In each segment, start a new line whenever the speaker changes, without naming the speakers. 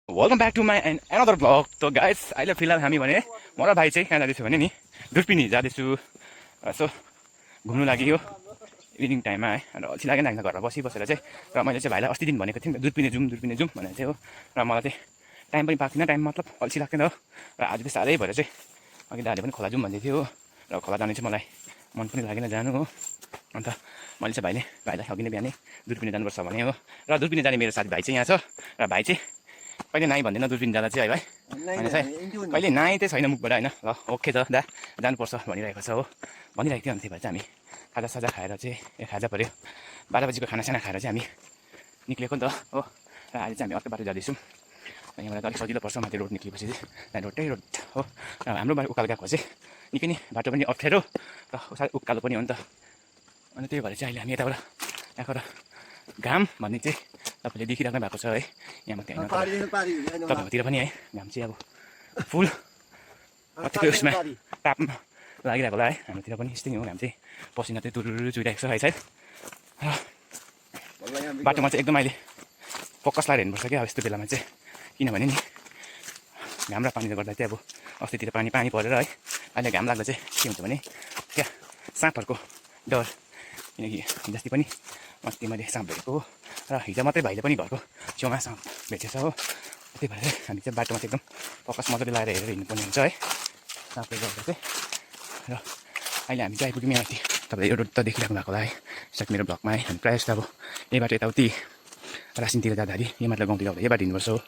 Welcome back to my another blog. त guys अहिले फिलहाल हामी भने म र भाइ चाहिँ कहाँ जाँदैछु भने नि दुर्पिनी जाँदैछु। यसो घुम्नु लागि हो इभिनिङ टाइममा है। र अल्छी लागेन होइन घरमा बसेर चाहिँ। र मैले चाहिँ भाइलाई अस्ति दिन भनेको थिएँ दुर्पिनी जाउँ भनेर चाहिँ हो। र मलाई चाहिँ टाइम पनि पाएको थिएन, टाइम मतलब अल्छी लाग्दैन हो। र आज चाहिँ साह्रै भएर चाहिँ अघि दाले पनि खोला जाउँ भन्दै थियो हो। र खोला जाने चाहिँ मलाई मन पनि लागेन जानु हो। अन्त मैले चाहिँ भाइलाई अघि नै बिहानै दुर्पिनी जानुपर्छ भने हो। र दुर्पिनी जाने मेरो साथी भाइ चाहिँ यहाँ छ। र भाइ चाहिँ कहिले नाइ भन्दैन दुर्पिन जाँदा चाहिँ है भाइ होइन चाहिँ कहिले नाइ चाहिँ छैन मुखबाट होइन। ल ओके त दा जानुपर्छ भनिरहेको छ हो। भनिरहेको थियो अनि त्यही भएर चाहिँ हामी खाजासाजा खाएर चाहिँ खाजा पऱ्यो 12 बजीको खानासाना खाएर चाहिँ हामी निक्लेको नि त हो। र अहिले चाहिँ हामी अर्को बाटो जाँदैछौँ। यहाँबाट अलिक सजिलो पर्छ माथि रोड निक्लेपछि चाहिँ रोडै रोड हो। र हाम्रो बाटो उकालो गएको चाहिँ निकै नै बाटो पनि अप्ठ्यारो र उकालो पनि हो नि त। अनि त्यही भएर चाहिँ अहिले हामी यताबाट यहाँबाट घाम भन्ने चाहिँ तपाईँले देखिराख्नु भएको छ है। यहाँ मात्रै होइन तपाईँहरूतिर पनि है घाम चाहिँ अब फुल कतिको उसमा तापमा लागिरहेको होला है। हाम्रोतिर पनि यस्तै हो, घाम चाहिँ पसिना चाहिँ तुरुरु चुहिरहेको छ है सायद। बाटोमा चाहिँ एकदम अहिले फोकस लगाएर हेर्नुपर्छ क्या अब यस्तो बेलामा चाहिँ। किनभने नि घाम र पानीले गर्दा चाहिँ अब अस्तितिर पानी परेर है अहिले घाम लाग्दा चाहिँ के हुन्छ भने क्या साँपहरूको डर। किनकि जस्तै पनि अस्ति मैले साँप भेटेको हो र हिजो मात्रै भाइले पनि घरको छेउमा साँप भेटेछ हो। त्यही भएर हामी चाहिँ बाटोमा चाहिँ एकदम फोकस मजाले लगाएर हेरेर हिँड्नुपर्ने हुन्छ है साँपले गर्दा चाहिँ। र अहिले हामी चाहिँ आइपुग्यौँ माथि। तपाईँले यो रोड त देखिराख्नु भएको होला है सायद मेरो ब्लगमा है। हामी प्रायः जस्तो अब यही बाटो यताउति रासिनतिर जाँदाखेरि यो मात्र गाउँतिर आउँदा यो बाटो हिँड्नुपर्छ हो।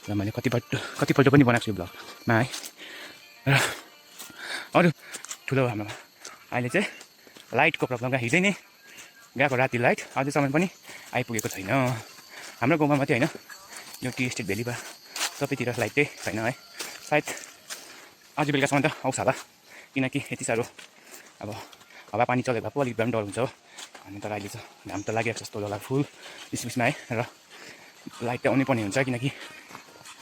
र मैले कतिपल्ट पनि बनाएको छु यो ब्लगमा है। र अरू ठुलो हाम्रो अहिले चाहिँ लाइटको प्रब्लम क्या। हिजै नै गएको राति लाइट अझैसम्म पनि आइपुगेको छैन। हाम्रो गाउँमा मात्रै होइन यो टी एस्टेट भ्यालीमा सबैतिर लाइट चाहिँ छैन है। सायद आज बेलुकासम्म त आउँछ होला किनकि यति साह्रो अब हावा पानी चलेको भए पो अलिक भए पनि डर हुन्छ हो। अनि तर अहिले चाहिँ घाम त लागिरहेको जस्तो होला फुल बिचमा है। र लाइट त आउनै पर्ने हुन्छ किनकि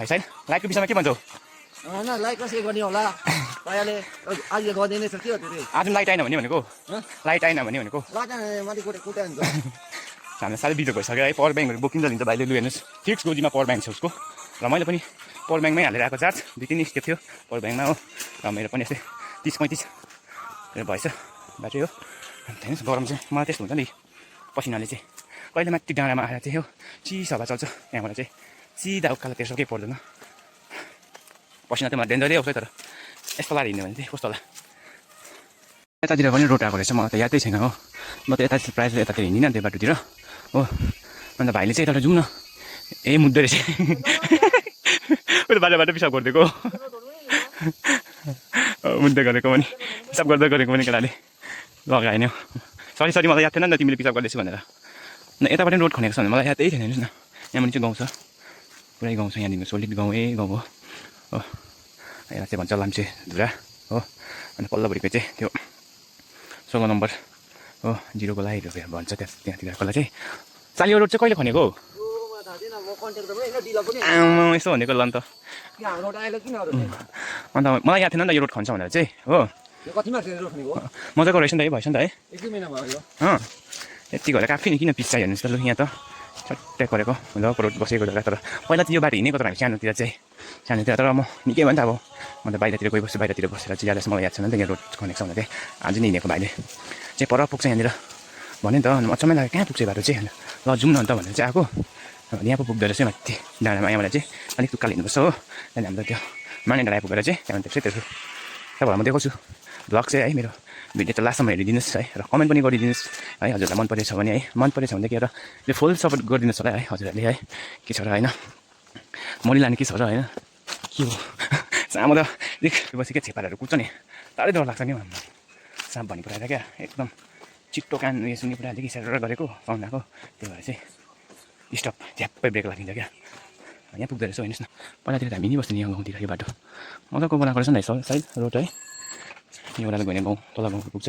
है सायद लाइटको विषयमा के भन्छौ?
होइन लाइट कसरी गर्ने होला अहिले आज गरिदिने छ के हो त्यो
आज लाइट आएन भने भनेको लाइट आएन भने भनेको
माथि कुटा हुन्छ।
हामीलाई साह्रै बिजोग भइसक्यो है। पावर ब्याङ्कहरू बोकिन्छ लिन्छ भाइले। लु हेर्नुहोस् फिक्स गोजीमा पावर ब्याङ्क छ उसको। र मैले पनि पावर ब्याङ्कमै हालेर आएको चार्ज 2-3 स्टेप थियो पावर ब्याङ्कमा हो। र मेरो पनि यस्तै 30-35 भएछ ब्याट्री हो। अन्त हेर्नुहोस् गरम चाहिँ मलाई त्यस्तो हुन्छ नि पसिनाले चाहिँ कहिले माथि डाँडामा आएर चाहिँ हो चिसो हावा चल्छ त्यहाँबाट चाहिँ सिधा उकालो तेर्सो केही पर्दैन। पसिना चाहिँ मलाई डेन्जरै आउँछ तर यस्तो लाएर हिँड्यो भने चाहिँ कस्तो होला। यतातिर पनि रोड आएको रहेछ मलाई त यादै छैन हो। म त यता प्रायः जस्तो यतातिर हिँडिनँ त्यो बाटोतिर हो। अन्त भाइले चाहिँ यताबाट जाउँ न ए मुद्दै रहेछ बाटो पिसाब गरिदिएको मुद्दै गरेको पनि पिसाब गर्दै गरेको पनि केटाले लगाएन। सरी मलाई याद थिएन नि त तिमीले पिसाब गर्दैछु भनेर। न यताबाट रोड खनेको छ भने मलाई यादै थिएन। हेर्नुहोस् न यहाँ पनि चाहिँ गाउँ छ पुरै गाउँ छ। यहाँदेखि सोलिड गाउँ गाउँ हो। यसलाई चाहिँ भन्छ लाम्चे धुरा हो। अनि पल्लोभरिको चाहिँ त्यो 16 नम्बर हो 0 गोलाइ भन्छ त्यहाँतिरकोलाई चाहिँ चालियो रोड चाहिँ कहिले खनेको हो? यसो भनेको ल नि त। अन्त मलाई याद थिएन नि त यो रोड खन्छ भनेर चाहिँ हो। मजाको रहेछ नि त भएछ नि त है। यति गरेर काफी नि किन पिस चाहियो हेर्नुहोस् त लु यहाँ त छट्टै गरेको मजाको रोड बसेको जग्गा। तर पहिला चाहिँ यो बाटो हिँडेको तर हामी सानोतिर तर म निकै भयो नि त अब म त बाहिरतिर गइबस्छु बाहिरतिर बसेर चाहिँ ज्यादा मलाई याद छैन नि त यहाँ रोड कनेक्ट छ भने चाहिँ आज नै हिँडेको भाइले चाहिँ पर पुग्छ यहाँनिर भन्यो नि त। अनि अचम्मै लाग्यो कहाँ पुग्छ बाटो चाहिँ ल जाउँ न अन्त भनेर चाहिँ आएको। यहाँ पो पुग्दो रहेछ माथि डाँडामा यहाँबाट चाहिँ अलिक तुक्काल हिँड्नुपर्छ हो। त्यहाँदेखि हाम्रो त्यो माने डाँडा पुगेर चाहिँ त्यहाँबाट त्यसै तपाईँहरूलाई म देखाउँछु ब्लग चाहिँ है। मेरो भिडियो त लास्टसम्म हेरिदिनुहोस् है। र कमेन्ट पनि गरिदिनुहोस् है हजुरलाई मन परेछ भने है। मन परेछ भनेदेखि एउटा फुल सपोर्ट गरिदिनुहोस् होला है हजुरहरूले है। के छ र होइन मरि लाने के छ र होइन के हो सामु त बसेको छेपारहरू कुद्छ नि साह्रै डर लाग्छ नि साँप भन्ने कुरा क्या एकदम छिट्टो कान उयो सुन्ने कुरा अलिक इसारा गरेको साउन्ड आएको त्यही भएर चाहिँ स्टप झ्याप्पै ब्रेक लागिन्छ क्या। यहाँ पुग्दो रहेछ हेर्नुहोस् न पहिलातिर त हामी नि बस्थ्यौँ यहाँ गाउँतिर यो बाटो मजाको बनाएको रहेछ नि सायद रोड है। यो बेलाले गयो भने गाउँ तल गाउँको पुग्छ।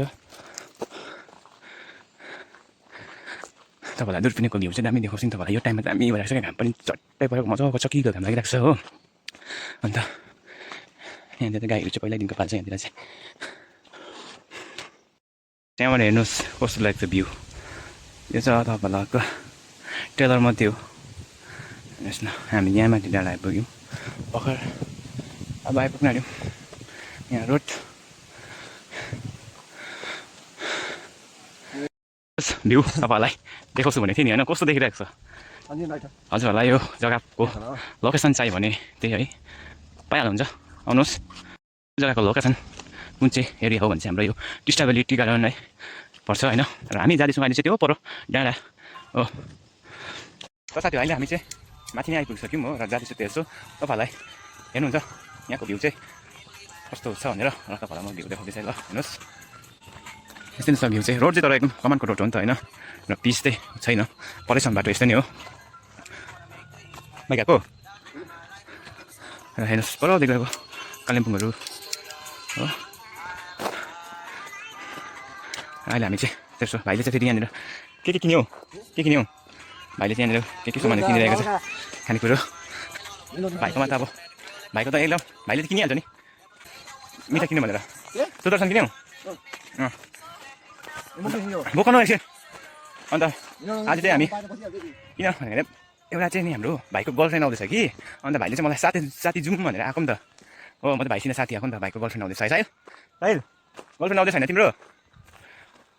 तपाईँलाई दुर्पिनको भ्यू चाहिँ दामी देखाउँछु नि तपाईँलाई। यो टाइममा दामी भइरहेको छ क्या घाम पनि चट्टै परेको मजाको चकिलो घाम लागिरहेको छ हो। अन्त यहाँनिर त गाईहरू चाहिँ पहिल्यैदेखिको पाल्छ यहाँतिर चाहिँ। त्यहाँबाट हेर्नुहोस् कस्तो लाग्छ भ्यू। यो चाहिँ तपाईँलाई टेलर मात्रै हो हेर्नुहोस् न हामी यहाँ माथि डाँडा आइपुग्यौँ भर्खर अब आइपुग्न आँट्यौँ यहाँ रोड भ्यू तपाईँहरूलाई देखाउँछु भनेको थिएँ नि होइन कस्तो देखिरहेको छ हजुरहरूलाई यो जग्गाको लोकेसन चाहियो भने त्यही है पाइहाल्नुहुन्छ आउनुहोस् जग्गाको लोकेसन कुन चाहिँ एरिया हो भने चाहिँ हाम्रो यो टिस्टा भ्याली टी गार्डन है पर्छ होइन र हामी जाँदैछौँ अहिले चाहिँ त्यो पर डाँडा हो त साथी अहिले हामी चाहिँ माथि नै आइपुगिसक्यौँ हो र जाँदैछु त्यो यसो तपाईँहरूलाई हेर्नुहुन्छ यहाँको भ्यू चाहिँ कस्तो छ भनेर र तपाईँलाई म भ्यू देखाउँदैछ ल हेर्नुहोस् यस्तै छ भ्यू चाहिँ रोड चाहिँ तर एकदम कमानको रोड हो नि त होइन र पिस चाहिँ छैन परेसम्म बाटो यस्तै नै हो गएको र हेर्नुहोस् पर देखेको कालिम्पोङहरू हो अहिले हामी चाहिँ त्यसो भाइले चाहिँ फेरि यहाँनिर के किन्यो भाइले चाहिँ यहाँनिर के सामान किनिरहेको छ खानेकुरो भाइकोमा त अब भाइको त एकदम भाइले त किनिहाल्छ नि मिठा किन्यो भनेर सुदर्शन किन्यौ बोकाउनु एकछिन अन्त आज चाहिँ हामी किन भनेर एउटा चाहिँ नि हाम्रो भाइको गर्लफ्रेन्ड आउँदैछ कि अन्त भाइले चाहिँ मलाई साथी जाउँ भनेर आएको नि त हो म त भाइसित साथी आएको नि त भाइको गर्लफ्रेन्ड आउँदैछ साहिल गर्लफ्रेन्ड आउँदैछ होइन तिम्रो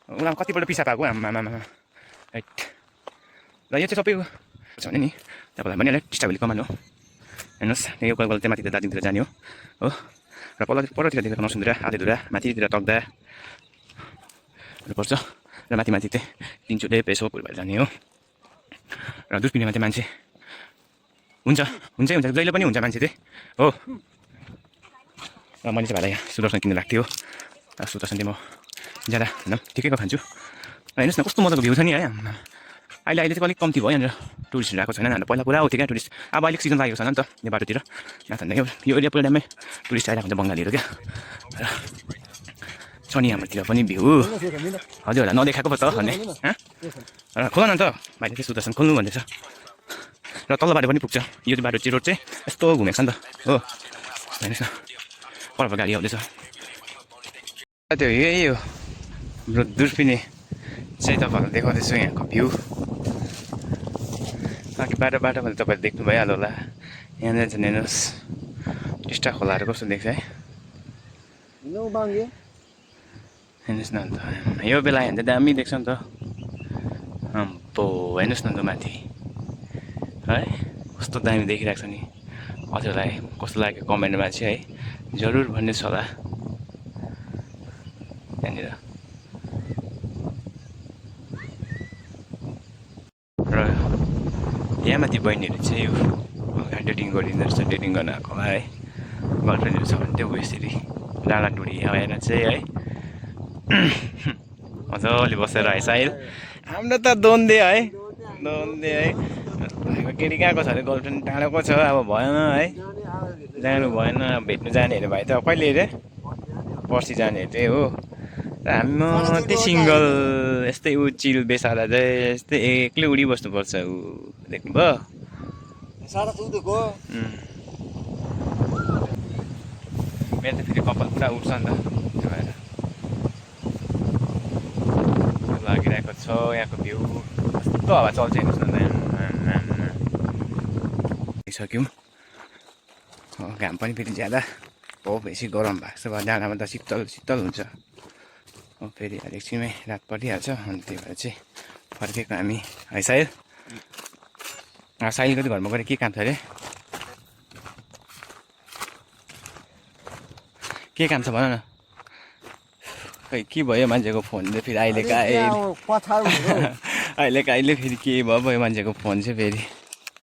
उसलाई कतिपल्ट पिसा पाएको आमामा राइट र यो चाहिँ सबै छ भने नि तपाईँलाई पनि टिस्टा भ्याली कमान हो हेर्नुहोस् यो गल चाहिँ माथि दार्जिलिङतिर जाने हो र परतिर देखेको नसुन्धुरा आधेधुरा माथितिर तक्दा पर्छ र माथि चाहिँ तिनचुले पेसोकहरू भएर जाने हो र दुर्पिनमा चाहिँ मान्छे हुन्छ जहिले पनि हुन्छ मान्छे चाहिँ हो र मैले चाहिँ भाइलाई यहाँ सुदर्शन किन्नु लाग्थ्यो सुदर्शन चाहिँ म ज्यादा होइन ठिकैको खान्छु हेर्नुहोस् न कस्तो मजाको भ्यू छ नि है अहिले चाहिँ अलिक कम्ती भयो यहाँनिर टुरिस्टहरू आएको छैन हाम्रो पहिला पुरा आउँथ्यो क्या टुरिस्ट अब अलिक सिजन लागेको छैन नि त यो बाटोतिर यो एरिया पुरा दामै टुरिस्ट आइरहेको हुन्छ बङ्गालीहरू क्या र छ नि हाम्रोतिर पनि भ्यू हजुरहरूलाई नदेखाएको पो त भन्ने र खोला न त भाइले चाहिँ सुदर्शन खोल्नु भन्दैछ र तल्लो बाटो पनि पुग्छ यो बाटो चाहिँ रोड चाहिँ यस्तो घुमेको छ नि त हो हेर्नुहोस् न पर गाडी आउँदैछ त्यो यही हो हाम्रो दुर्पिनी चाहिँ तपाईँहरूलाई देखाउँदैछु यहाँको भ्यू बाँकी बाटो भने तपाईँले देख्नु भइहाल्यो होला यहाँनिर चाहिँ हेर्नुहोस् टिस्टा खोलाहरू कस्तो देख्छ है हेर्नुहोस् न अन्त यो बेला यहाँ चाहिँ दामी देख्छ नि त अम्बो हेर्नुहोस् न त माथि है कस्तो दामी देखिरहेको छ नि हजुरलाई कस्तो लाग्यो कमेन्टमा चाहिँ है जरुर भन्नुहोस् होला त्यहाँनिर र यहाँ माथि बहिनीहरू चाहिँ यो डेटिङ गरिँदो रहेछ डेटिङ गर्न आएको होला है गर्लफ्रेन्डहरू छ भने त्यो यसरी डाँडाडुँडी आएर चाहिँ है मजाले बसेर है साहिल हाम्रो त द्वन्द्वे है भाइको केटी गएको छ अरे गर्लफ्रेन्ड टाढोको छ अब भएन है जानु भएन भेट्नु जाने अरे भाइ त कहिले अरे पर्सि जाने त्यही हो र हामी मात्रै सिङ्गल यस्तै ऊ चिल बेसारा चाहिँ यस्तै एक्लै उडिबस्नुपर्छ ऊ देख्नुभयो मेरो त फेरि कपाल पुरा उठ्छ नि त त्यो भएर लागिरहेको छ यहाँको भ्यू कस्तो हावा चल्छ हेर्नुहोस् न सक्यौँ घाम पनि फेरि ज्यादा हो बेसी गरम भएको छ डाँडामा त शीतल हुन्छ हो फेरि एकछिनमै रात परिहाल्छ अनि त्यही भएर चाहिँ फर्केको हामी है साहिल साहिलको घरमा गएर के काम छ अरे के काम छ भन न खै के भयो मान्छेको फोनले फेरि अहिले कहिले फेरि के भयो मान्छेको फोन चाहिँ फेरि